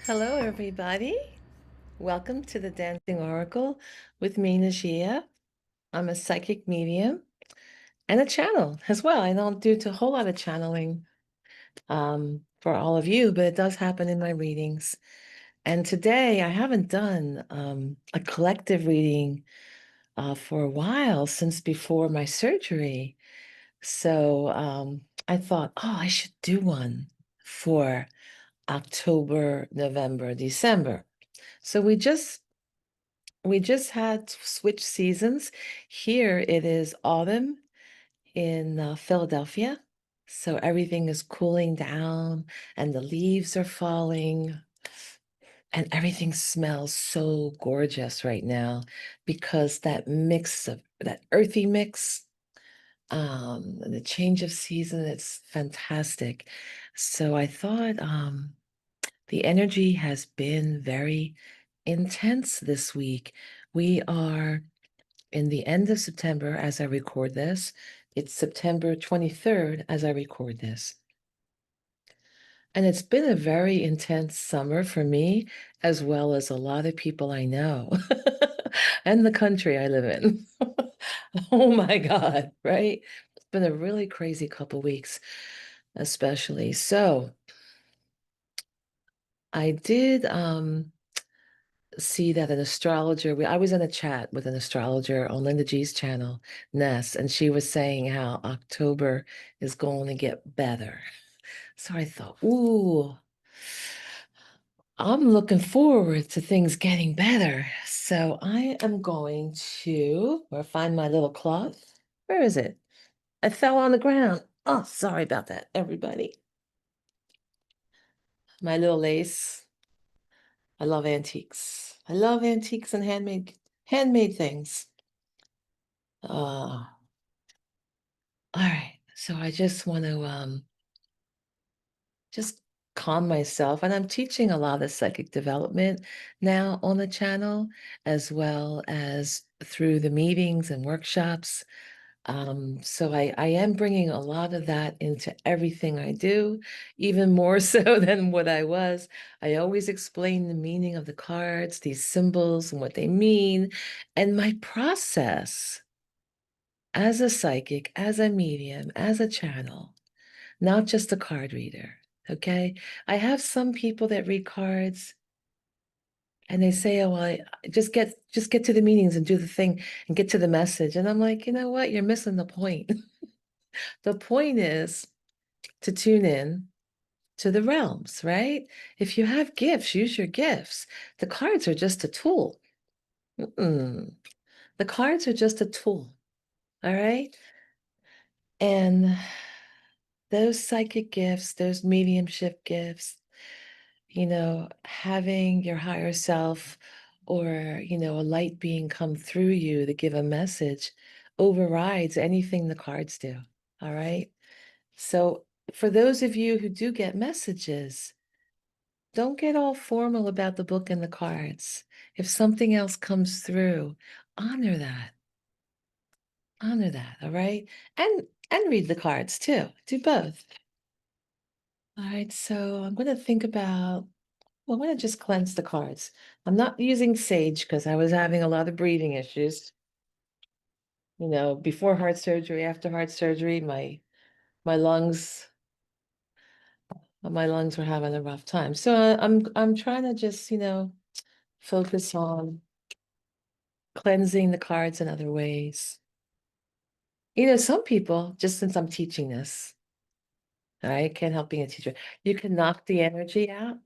Hello, everybody. Welcome to the Dancing Oracle with me, Najia. I'm a psychic medium and a channel as well. I don't do a whole lot of channeling for all of you, but it does happen in my readings. And today I haven't done a collective reading for a while, since before my surgery. So I thought, oh, I should do one for October, November, December. So we just had switch seasons. Here it is autumn in Philadelphia. So everything is cooling down and the leaves are falling and everything smells so gorgeous right now because that mix of that earthy mix, the change of season, it's fantastic. So I thought the energy has been very intense this week. We are in the end of September as I record this. It's September 23rd as I record this. And it's been a very intense summer for me, as well as a lot of people I know and the country I live in. Oh my God, right? It's been a really crazy couple weeks, especially. So I did see that an astrologer, I was in a chat with an astrologer on Linda G's channel, Ness, and she was saying how October is going to get better. So I thought, ooh, I'm looking forward to things getting better. So I am going to, or find my little cloth. Where is it? I fell on the ground. Oh, sorry about that, everybody. My little lace. I love antiques. I love antiques and handmade things. All right. So I just want to just calm myself. And I'm teaching a lot of psychic development now on the channel, as well as through the meetings and workshops. So I am bringing a lot of that into everything I do, even more so than what I was. I always explain the meaning of the cards, these symbols, and what they mean, and my process as a psychic, as a medium, as a channel, not just a card reader. Okay. I have some people that read cards and they say, oh, well, just get to the meanings and do the thing and get to the message. And I'm like, you know what? You're missing the point. The point is to tune in to the realms, right? If you have gifts, use your gifts. The cards are just a tool. Mm-mm. The cards are just a tool. All right. And those psychic gifts, those mediumship gifts, having your higher self or, a light being come through you to give a message overrides anything the cards do. All right. So, for those of you who do get messages, don't get all formal about the book and the cards. If something else comes through, honor that. Honor that. All right. And read the cards too. Do both. All right. So I'm going to think about. Well, I'm going to just cleanse the cards. I'm not using sage because I was having a lot of breathing issues. Before heart surgery, after heart surgery, my lungs my lungs were having a rough time. So I'm trying to just, focus on cleansing the cards in other ways. Some people, just since I'm teaching this, I can't help being a teacher. You can knock the energy out.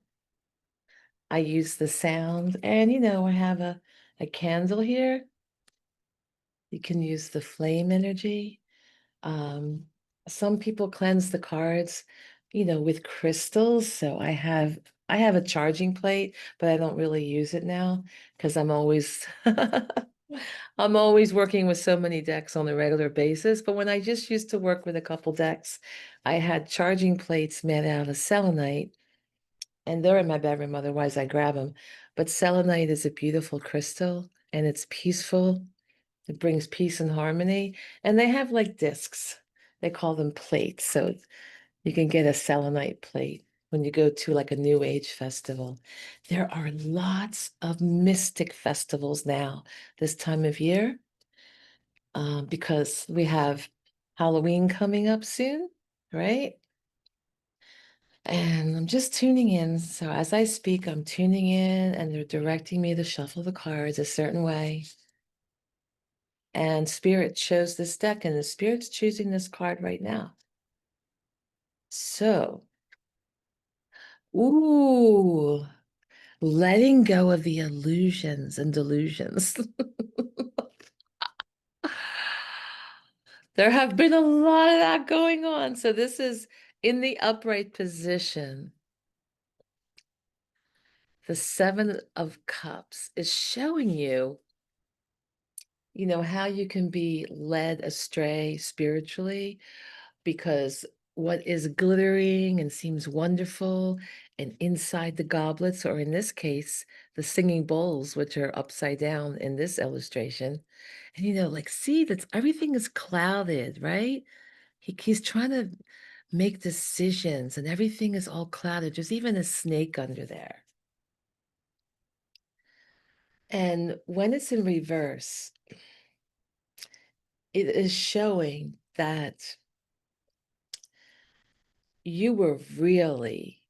I use the sound, and I have a candle here. You can use the flame energy. Um, some people cleanse the cards, with crystals. So I have a charging plate, but I don't really use it now because I'm always I'm always working with so many decks on a regular basis. But when I just used to work with a couple decks, I had charging plates made out of selenite, and they're in my bedroom, otherwise I grab them. But selenite is a beautiful crystal and it's peaceful. It brings peace and harmony. And they have like discs. They call them plates. So you can get a selenite plate. when you go to like a New Age festival. There are lots of mystic festivals now this time of year, because we have Halloween coming up soon, right? And I'm just tuning in. So as I speak, I'm tuning in and they're directing me to shuffle the cards a certain way. And Spirit chose this deck, and the Spirit's choosing this card right now. So, ooh, letting go of the illusions and delusions. There have been a lot of that going on. So this is in the upright position. The Seven of Cups is showing you, how you can be led astray spiritually, because what is glittering and seems wonderful and inside the goblets, or in this case, the singing bowls, which are upside down in this illustration. And like, see, that's everything is clouded, right? He's trying to make decisions and everything is all clouded. There's even a snake under there. And when it's in reverse, it is showing that you were really,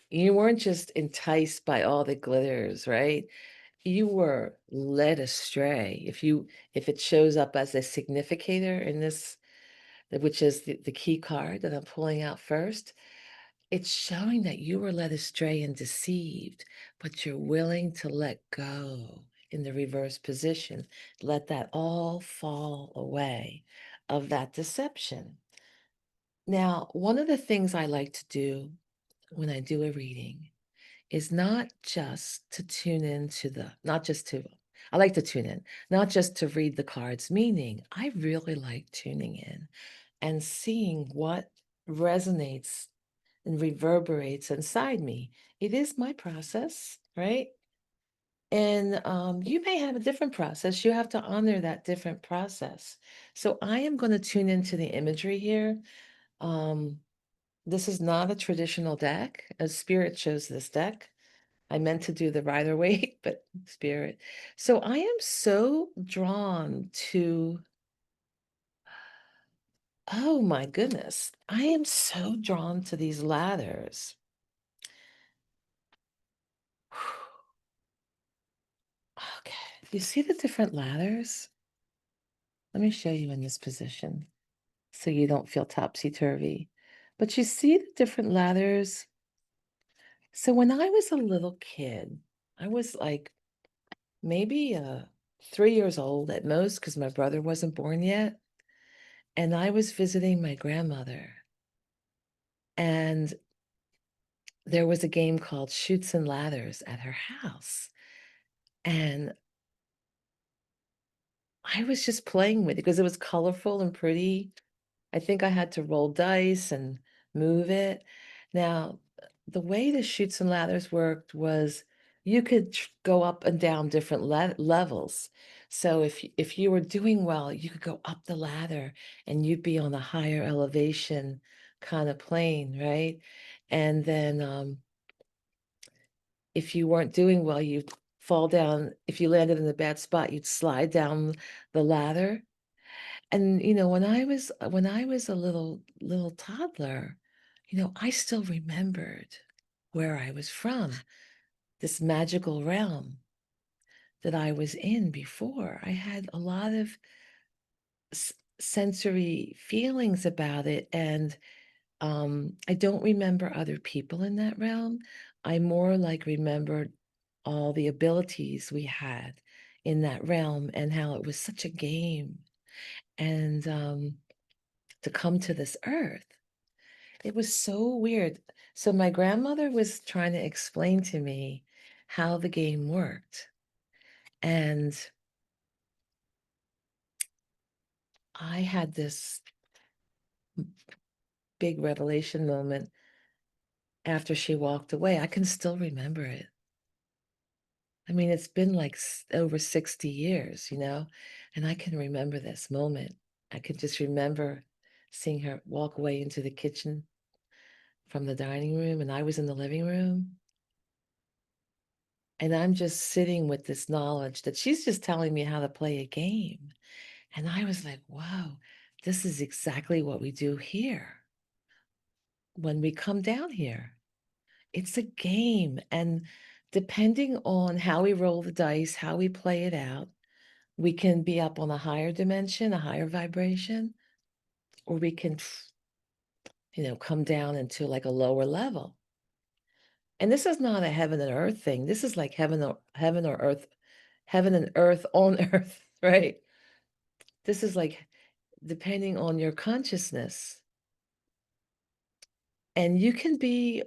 you weren't just enticed by all the glitters, right? You were led astray. If it shows up as a significator in this, which is the key card that I'm pulling out first, it's showing that you were led astray and deceived, but you're willing to let go in the reverse position. Let that all fall away of that deception. Now, one of the things I like to do when I do a reading is not just to tune into not just to, I like to tune in, not just to read the card's meaning. I really like tuning in and seeing what resonates and reverberates inside me. It is my process, right? And you may have a different process. You have to honor that different process. So I am going to tune into the imagery here. Um, this is not a traditional deck. A Spirit chose this deck. I meant to do the Rider Waite, but Spirit. So I am so drawn to, oh my goodness, I am so drawn to these ladders. Okay, you see the different ladders? Let me show you in this position so you don't feel topsy-turvy. But you see the different ladders? So when I was a little kid, I was like maybe 3 years old at most, because my brother wasn't born yet. And I was visiting my grandmother. And there was a game called Shoots and Ladders at her house. And I was just playing with it because it was colorful and pretty. I think I had to roll dice and move it. Now, the way the Shoots and Ladders worked was you could go up and down different levels. So if you were doing well, you could go up the ladder and you'd be on a higher elevation kind of plane, right? And then if you weren't doing well, you'd fall down. If you landed in a bad spot, you'd slide down the ladder. And when I was a little toddler, I still remembered where I was from, this magical realm that I was in before. I had a lot of sensory feelings about it, and I don't remember other people in that realm. I more like remembered all the abilities we had in that realm and how it was such a game. And to come to this earth, it was so weird. So my grandmother was trying to explain to me how the game worked. And I had this big revelation moment after she walked away. I can still remember it. I mean, it's been like over 60 years, and I can remember this moment. I could just remember seeing her walk away into the kitchen from the dining room, and I was in the living room. And I'm just sitting with this knowledge that she's just telling me how to play a game. And I was like, wow, this is exactly what we do here when we come down here. It's a game. And depending on how we roll the dice, how we play it out, we can be up on a higher dimension, a higher vibration, or we can, come down into like a lower level. And this is not a heaven and earth thing. This is like heaven or earth, heaven and earth on earth, right? This is like depending on your consciousness. And you can be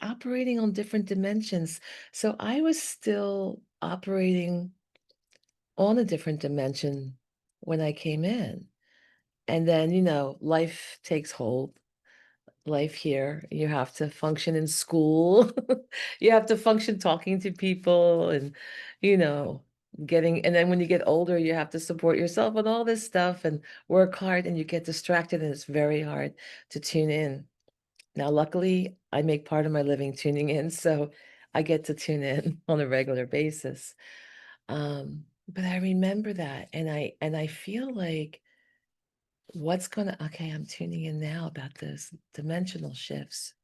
operating on different dimensions. So I was still operating on a different dimension when I came in. And then, life takes hold. Life here, you have to function in school. You have to function talking to people and, you know, and then when you get older, you have to support yourself and all this stuff and work hard and you get distracted and it's very hard to tune in. Now, luckily, I make part of my living tuning in, so I get to tune in on a regular basis. But I remember that and I feel like okay, I'm tuning in now about this dimensional shifts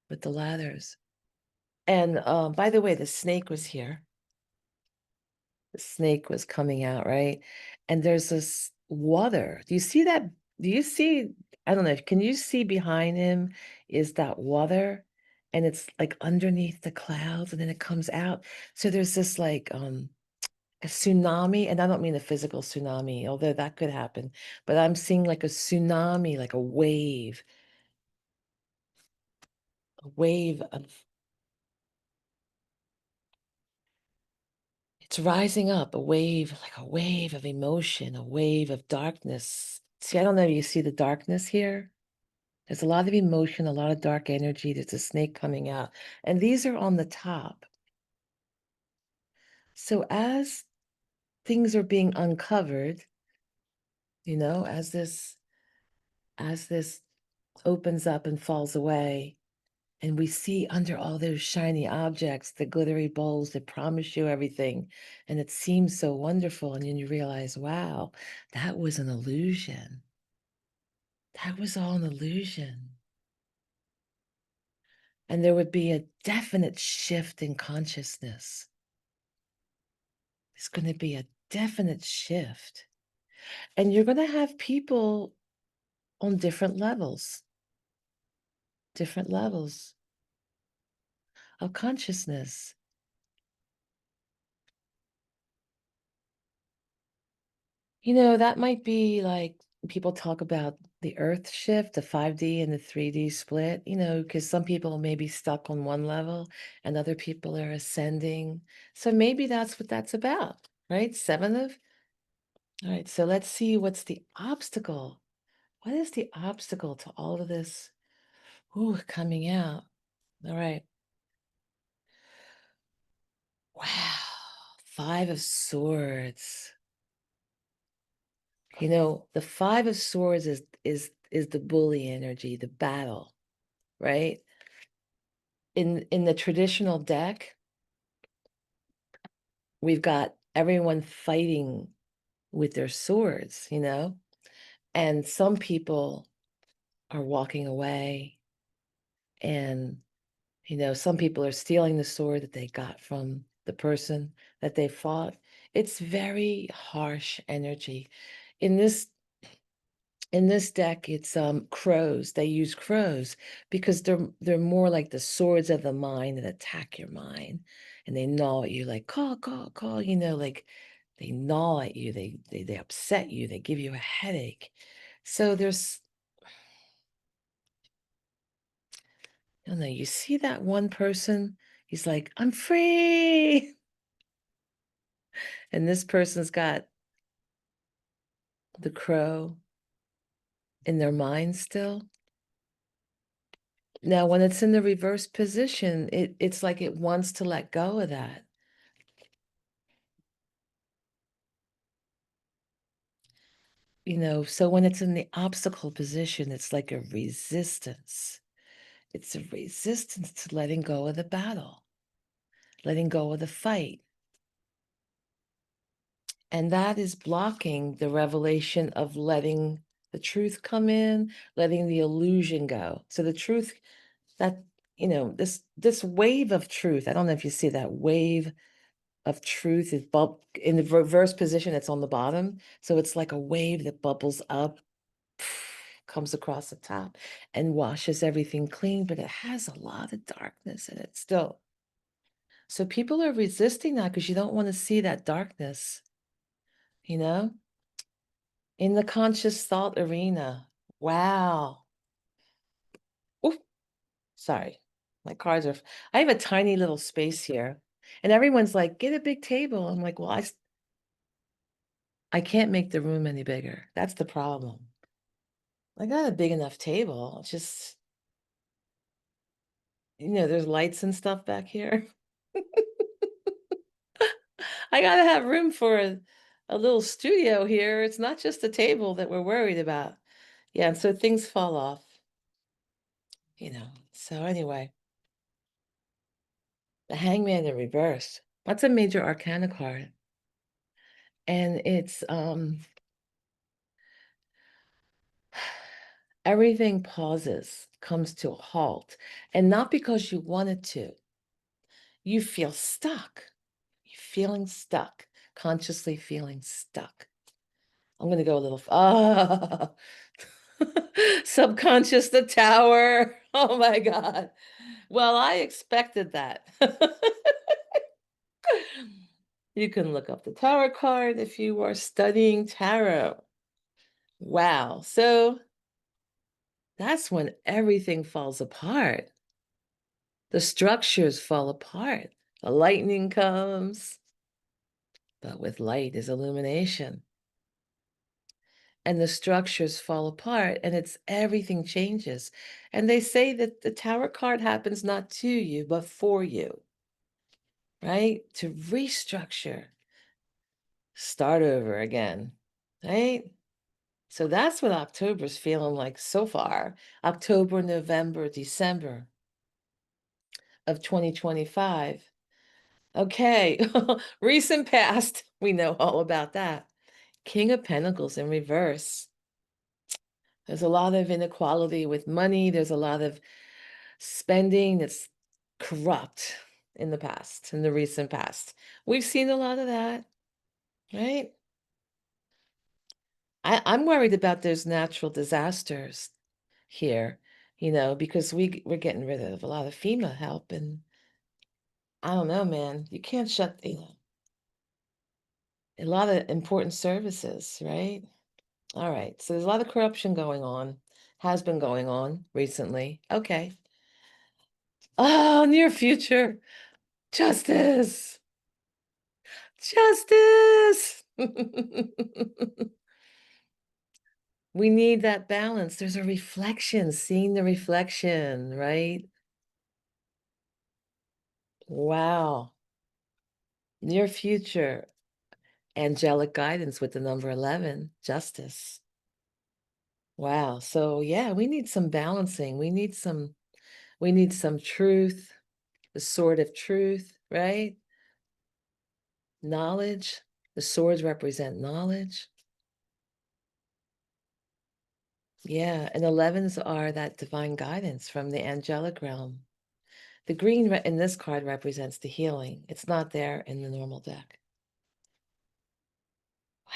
with the ladders. And by the way, the snake was here. The snake was coming out, right? And there's this water. Do you see that? Do you see? I don't know. Can you see behind him is that water? And it's like underneath the clouds, and then it comes out. So there's this like a tsunami, and I don't mean a physical tsunami, although that could happen, but I'm seeing like a tsunami, like a wave of it's rising up, like a wave of emotion, a wave of darkness. See, I don't know if you see the darkness here. There's a lot of emotion, a lot of dark energy. There's a snake coming out, and these are on the top. So as things are being uncovered, as this opens up and falls away, and we see under all those shiny objects, the glittery bowls that promise you everything, and it seems so wonderful, and then you realize, wow, that was an illusion. That was all an illusion. And there would be a definite shift in consciousness. There's going to be a definite shift. And you're going to have people on different levels of consciousness. That might be like people talk about the earth shift, the 5D and the 3D split, because some people may be stuck on one level and other people are ascending. So maybe that's what that's about, right? All right, so let's see what's the obstacle. What is the obstacle to all of this? Ooh, coming out. All right. Wow. Five of Swords. The Five of Swords is the bully energy, the battle, right? In the traditional deck, we've got everyone fighting with their swords. And some people are walking away and some people are stealing the sword that they got from the person that they fought. It's very harsh energy. In this in this deck, it's crows. They use crows because they're more like the swords of the mind that attack your mind, and they gnaw at you like call, call, call. Like they gnaw at you. They upset you. They give you a headache. So I don't know. You see that one person? He's like, I'm free. And this person's got the crow in their mind still. Now, when it's in the reverse position, it's like it wants to let go of that. So when it's in the obstacle position, it's like a resistance. It's a resistance to letting go of the battle, letting go of the fight. And that is blocking the revelation of letting the truth come in, letting the illusion go. So the truth, that, this wave of truth, I don't know if you see that wave of truth is in the reverse position, it's on the bottom. So it's like a wave that bubbles up, comes across the top and washes everything clean, but it has a lot of darkness in it still. So people are resisting that because you don't want to see that darkness, you know, in the conscious thought arena. Wow. Oof, sorry. My cards are, I have a tiny little space here. And everyone's like, get a big table. I'm like, well, I can't make the room any bigger. That's the problem. I got a big enough table. It's just, there's lights and stuff back here. I gotta have room for a little studio here. It's not just a table that we're worried about. Yeah, and so things fall off. So anyway, the Hangman in reverse. That's a major arcana card. And it's everything pauses, comes to a halt, and not because you wanted to. You feel stuck. You're feeling stuck, consciously feeling stuck. I'm going to go a little, subconscious, the tower. Oh my God. Well, I expected that. You can look up the tower card if you are studying tarot. Wow. So that's when everything falls apart. The structures fall apart. The lightning comes, but with light is illumination. And the structures fall apart and everything changes. And they say that the tower card happens not to you, but for you, right? To restructure, start over again, right? So that's what October's feeling like so far. October, November, December of 2025. Okay, recent past, we know all about that. King of Pentacles in reverse. There's a lot of inequality with money. There's a lot of spending that's corrupt in the past, in the recent past. We've seen a lot of that, right? I'm worried about those natural disasters here, because we're getting rid of a lot of FEMA help, and I don't know, man. You can't shut, a lot of important services, right? All right. So there's a lot of corruption going on, has been going on recently. Okay. Oh, near future. Justice. Justice. We need that balance. There's a reflection, seeing the reflection, right? Wow. Near future. Angelic guidance with the number 11, justice. Wow. So yeah, we need some balancing. We need some truth, the sword of truth, right? Knowledge. The swords represent knowledge. Yeah, and 11s are that divine guidance from the angelic realm. The green in this card represents the healing. It's not there in the normal deck. Wow.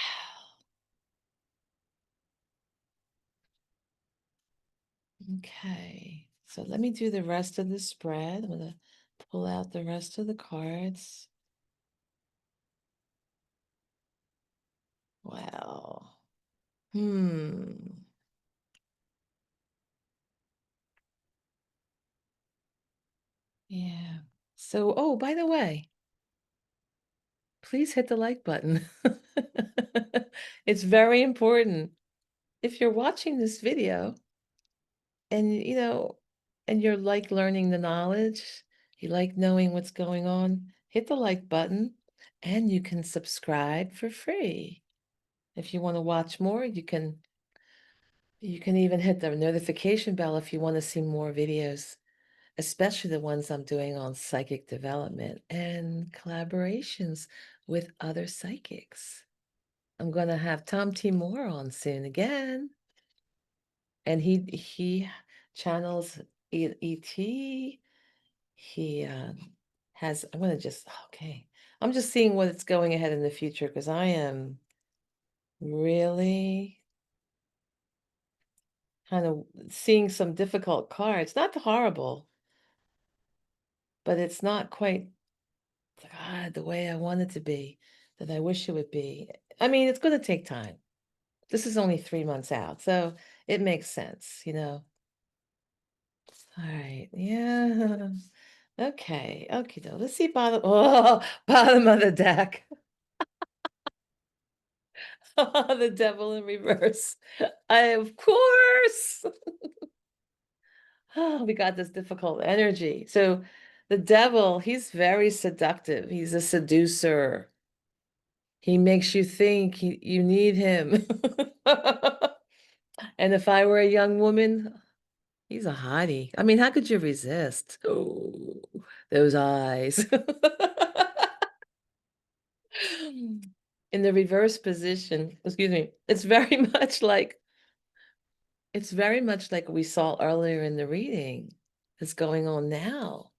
Okay. So let me do the rest of the spread. I'm going to pull out the rest of the cards. Wow. Hmm. Yeah. So, oh, by the way, please hit the like button. It's very important. If you're watching this video and and you're like learning the knowledge, you like knowing what's going on, hit the like button and you can subscribe for free. If you want to watch more, you can even hit the notification bell if you want to see more videos, especially the ones I'm doing on psychic development and collaborations with other psychics. I'm going to have Tom T. Moore on soon again, and he channels ET. He has, I'm going to just, okay. I'm just seeing what's going ahead in the future because I am really kind of seeing some difficult cards. Not horrible, but it's not quite, God, the way I want it to be, that I wish it would be. I mean, it's going to take time. This is only 3 months out, so it makes sense, you know. All right, yeah. Okay, okay, though. Let's see bottom. Oh, bottom of the deck. The devil in reverse. Of course. Oh, we got this difficult energy. So the devil, he's very seductive. He's a seducer. He makes you think you need him. And if I were a young woman, he's a hottie. I mean, how could you resist? Oh, those eyes. In the reverse position, excuse me, it's very much like we saw earlier in the reading. It's going on now,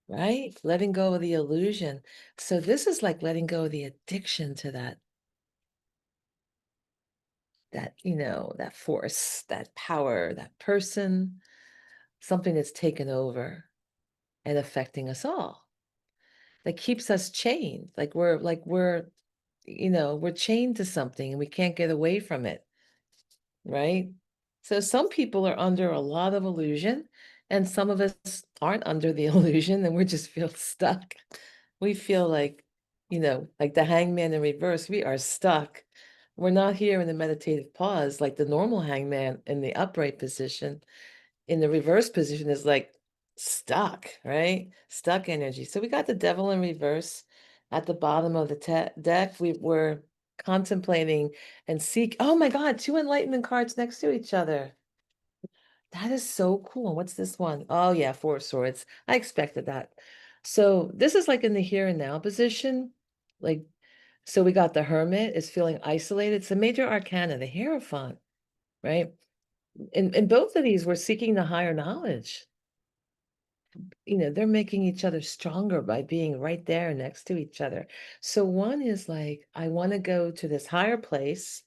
right? Letting go of the illusion. So this is like letting go of the addiction to that force, that power, that person, something that's taken over and affecting us all. That keeps us chained. We're chained to something and we can't get away from it, right? So some people are under a lot of illusion, and some of us aren't under the illusion and we just feel stuck. We feel like the hangman in reverse, we are stuck. We're not here in the meditative pause like the normal hangman in the upright position. In the reverse position is like stuck, right? Stuck energy. So we got the devil in reverse at the bottom of the deck. We were contemplating and seek. Oh my God, two enlightenment cards next to each other. That is so cool. What's this one? Oh yeah, Four of Swords. I expected that. So this is like in the here and now position. Like, so we got the Hermit is feeling isolated. It's a major arcana, the Hierophant, right? In both of these, we're seeking the higher knowledge. They're making each other stronger by being right there next to each other. So one is like, I want to go to this higher place,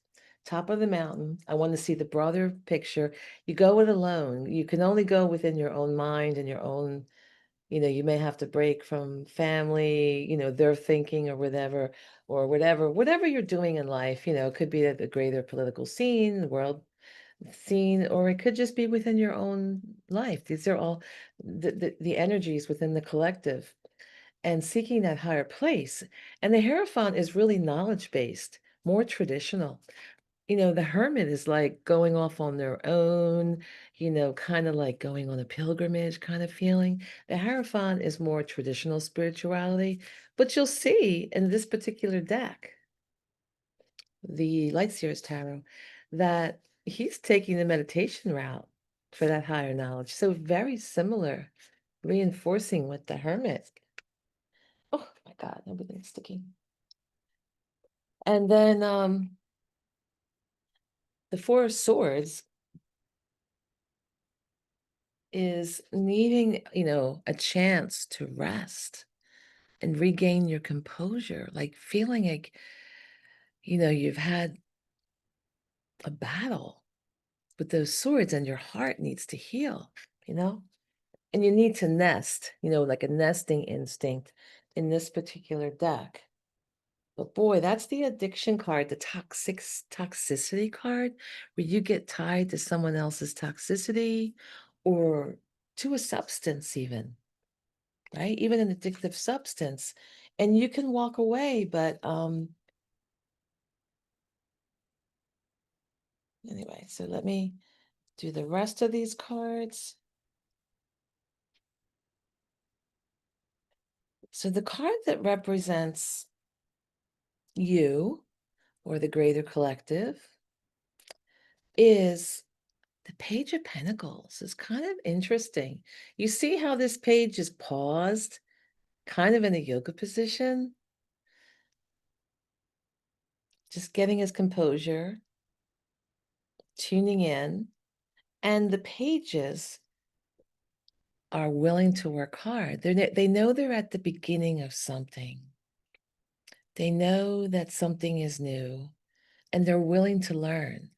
top of the mountain. I want to see the broader picture. You go it alone. You can only go within your own mind and your own, you may have to break from family, their thinking or whatever you're doing in life, it could be the greater political scene, the world scene, or it could just be within your own life. These are all the energies within the collective and seeking that higher place. And the Hierophant is really knowledge based, more traditional. The hermit is like going off on their own, kind of like going on a pilgrimage kind of feeling. The Hierophant is more traditional spirituality, but you'll see in this particular deck, the Lightseers Tarot, that he's taking the meditation route for that higher knowledge. So very similar, reinforcing with the hermit. Oh my God, everything's sticking. And then the Four of Swords is needing, a chance to rest and regain your composure, like feeling like, you've had a battle with those swords and your heart needs to heal, you know? And you need to nest, like a nesting instinct in this particular deck. But boy, that's the addiction card, the toxicity card, where you get tied to someone else's toxicity or to a substance even, right? Even an addictive substance. And you can walk away, but anyway, so let me do the rest of these cards. So the card that represents you or the greater collective, is the Page of Pentacles. Is kind of interesting. You see how this page is paused, kind of in a yoga position, just getting his composure, tuning in, and the pages are willing to work hard. They know they're at the beginning of something. They know that something is new, and they're willing to learn,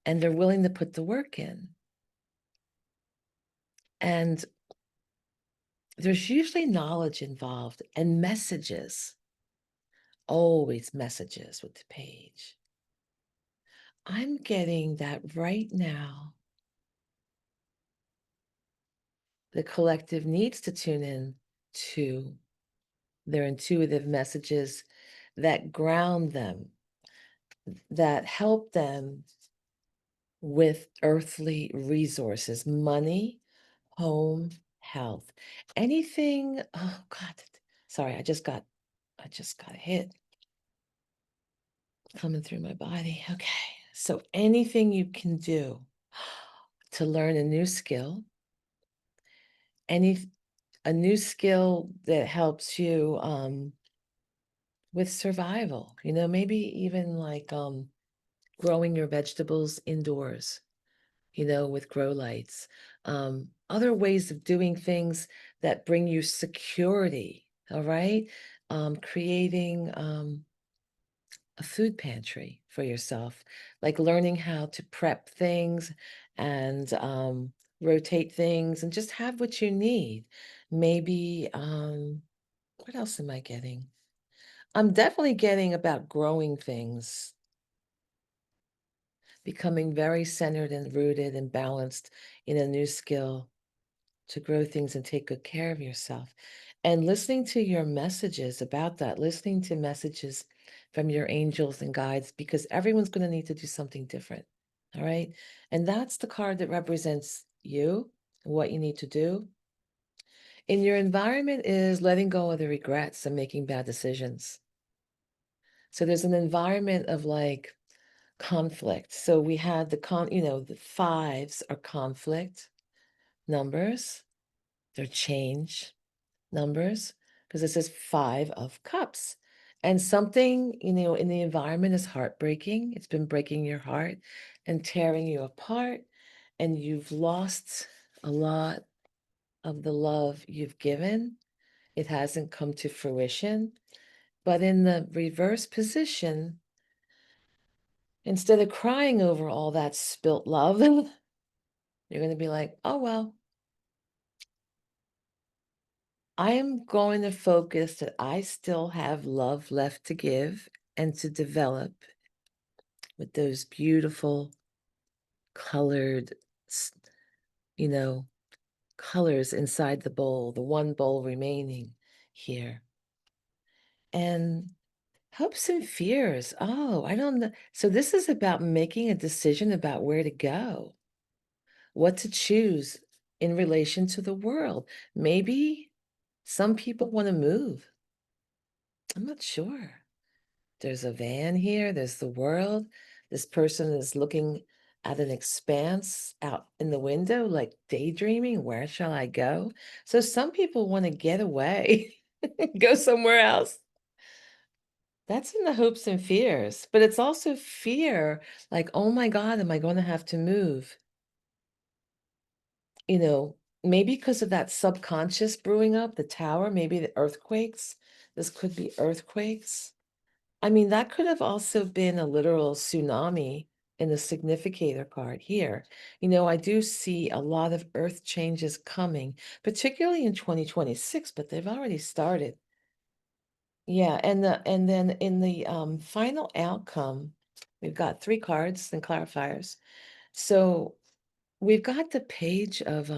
and they're willing to put the work in. And there's usually knowledge involved and messages, always messages with the page. I'm getting that right now. The collective needs to tune in to their intuitive messages that ground them, that help them with earthly resources, money, home, health, anything. Oh God, sorry, I just got hit coming through my body. Okay, so anything you can do to learn a new skill, a new skill that helps you with survival, maybe even like growing your vegetables indoors, with grow lights, other ways of doing things that bring you security, all right? Creating a food pantry for yourself, like learning how to prep things and rotate things and just have what you need. Maybe, what else am I getting? I'm definitely getting about growing things, becoming very centered and rooted and balanced in a new skill to grow things and take good care of yourself. And listening to your messages about that, listening to messages from your angels and guides, because everyone's going to need to do something different. All right. And that's the card that represents you, what you need to do. In your environment is letting go of the regrets and making bad decisions. So there's an environment of like conflict. So we had the fives are conflict numbers, they're change numbers, because it says 5 of cups. And something, in the environment is heartbreaking. It's been breaking your heart and tearing you apart. And you've lost a lot of the love you've given. It hasn't come to fruition. But in the reverse position, instead of crying over all that spilt love, you're going to be like, oh, well, I am going to focus that I still have love left to give and to develop with those beautiful colored, you know, colors inside the bowl, the one bowl remaining here. And hopes and fears. Oh, I don't know. So this is about making a decision about where to go, what to choose in relation to the world. Maybe some people want to move. I'm not sure. There's a van here, there's the world. This person is looking at an expanse out in the window, like daydreaming, where shall I go? So some people want to get away, go somewhere else. That's in the hopes and fears, but it's also fear, like, oh my God, am I going to have to move? Maybe because of that subconscious brewing up, the tower, maybe the earthquakes. This could be earthquakes. I mean, that could have also been a literal tsunami in the significator card here. I do see a lot of earth changes coming, particularly in 2026, but they've already started. Yeah, and then in the final outcome, we've got 3 cards and clarifiers. So we've got the page of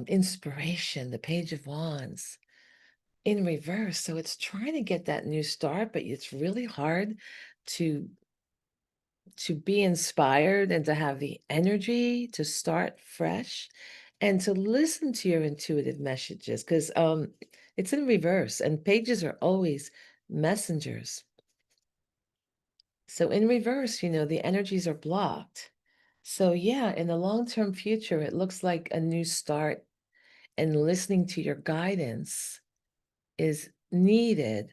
inspiration, the Page of Wands in reverse. So it's trying to get that new start, but it's really hard to be inspired and to have the energy to start fresh and to listen to your intuitive messages, because it's in reverse and pages are always messengers. So in reverse, the energies are blocked. So yeah, in the long-term future, it looks like a new start, and listening to your guidance is needed,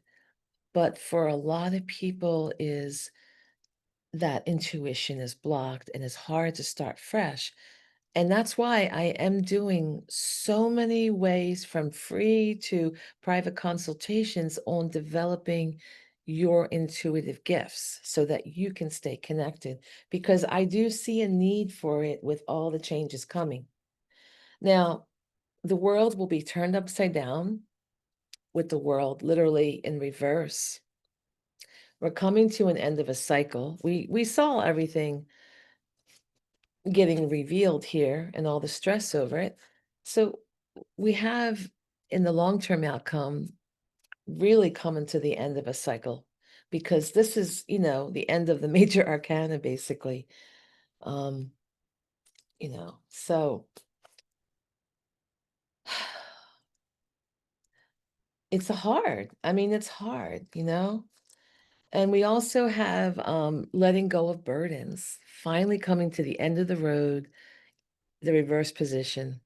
but for a lot of people is that intuition is blocked and it's hard to start fresh. And that's why I am doing so many ways from free to private consultations on developing your intuitive gifts so that you can stay connected, because I do see a need for it with all the changes coming. Now, the world will be turned upside down, with the world literally in reverse. We're coming to an end of a cycle. We saw everything getting revealed here and all the stress over it. So we have, in the long-term outcome, really coming to the end of a cycle, because this is, the end of the major arcana, basically. Um, so it's hard. I mean, it's hard. And we also have letting go of burdens, finally coming to the end of the road, the reverse position,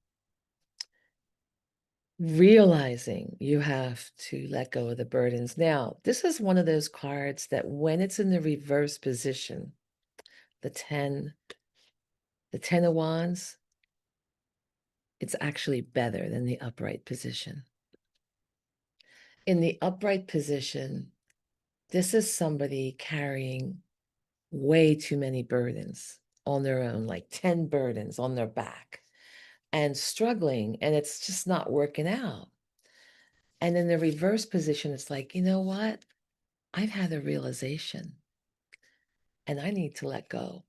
realizing you have to let go of the burdens. Now, this is one of those cards that when it's in the reverse position, the 10, the 10 of Wands, it's actually better than the upright position. In the upright position, this is somebody carrying way too many burdens on their own, like 10 burdens on their back, and struggling, and it's just not working out. And in the reverse position, it's like, you know what? I've had a realization and I need to let go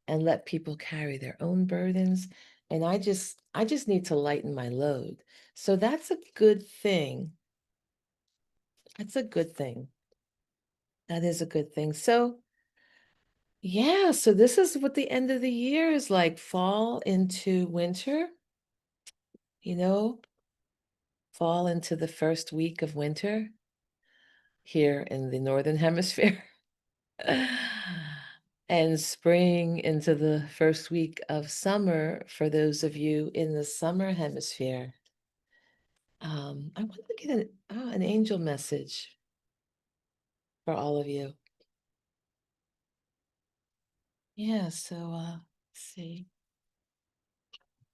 and let people carry their own burdens. And I just need to lighten my load. So that's a good thing. That's a good thing. That is a good thing. So yeah, so this is what the end of the year is like, fall into winter, you know, fall into the first week of winter here in the Northern Hemisphere. And spring into the first week of summer for those of you in the summer hemisphere. I want to get an angel message for all of you. Yeah, so see.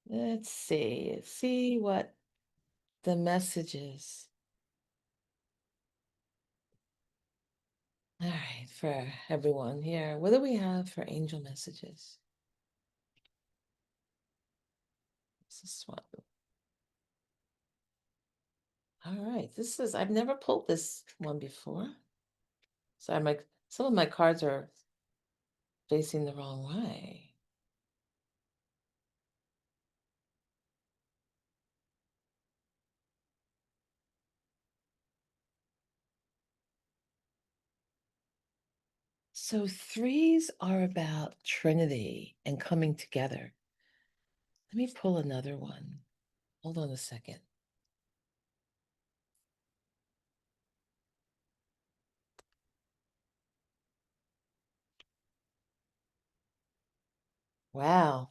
Let's see what the message is. All right, for everyone here. What do we have for angel messages? This one. All right, I've never pulled this one before. So some of my cards are facing the wrong way. So threes are about Trinity and coming together. Let me pull another one. Hold on a second. Wow.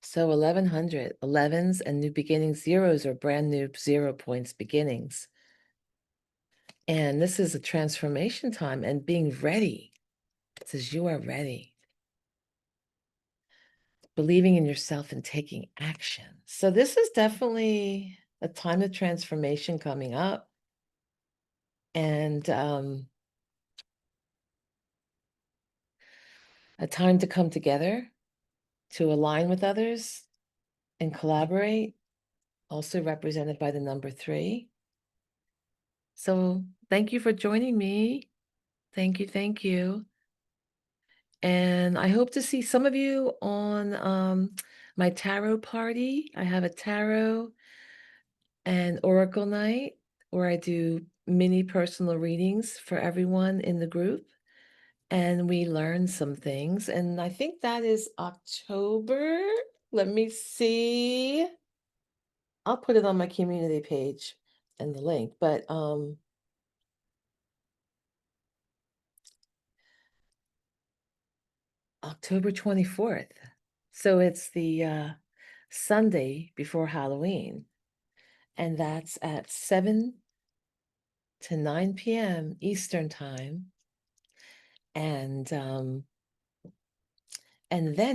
So 1100, 11s and new beginnings, zeros are brand new 0 points beginnings. And this is a transformation time and being ready. It says you are ready. Believing in yourself and taking action. So this is definitely a time of transformation coming up. And a time to come together, to align with others and collaborate, also represented by the number 3. So thank you for joining me. Thank you, thank you. And I hope to see some of you on my tarot party. I have a tarot and oracle night where I do mini personal readings for everyone in the group. And we learn some things. And I think that is October. Let me see. I'll put it on my community page and the link. But October 24th. So it's the Sunday before Halloween, and that's at 7 to 9 p.m. Eastern time. And then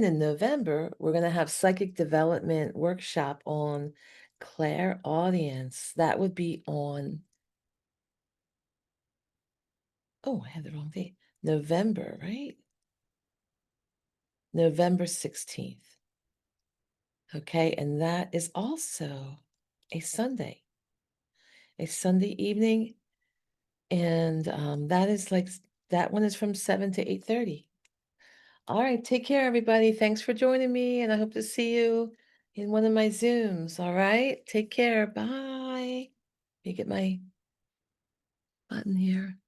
in November, we're going to have psychic development workshop on clairaudience. That would be on, oh, I had the wrong date. November, right? November 16th. Okay, and that is also a Sunday evening. And that is like, that one is from 7 to 8:30. All right, take care, everybody. Thanks for joining me, and I hope to see you in one of my Zooms. All right, take care. Bye. Let me get my button here.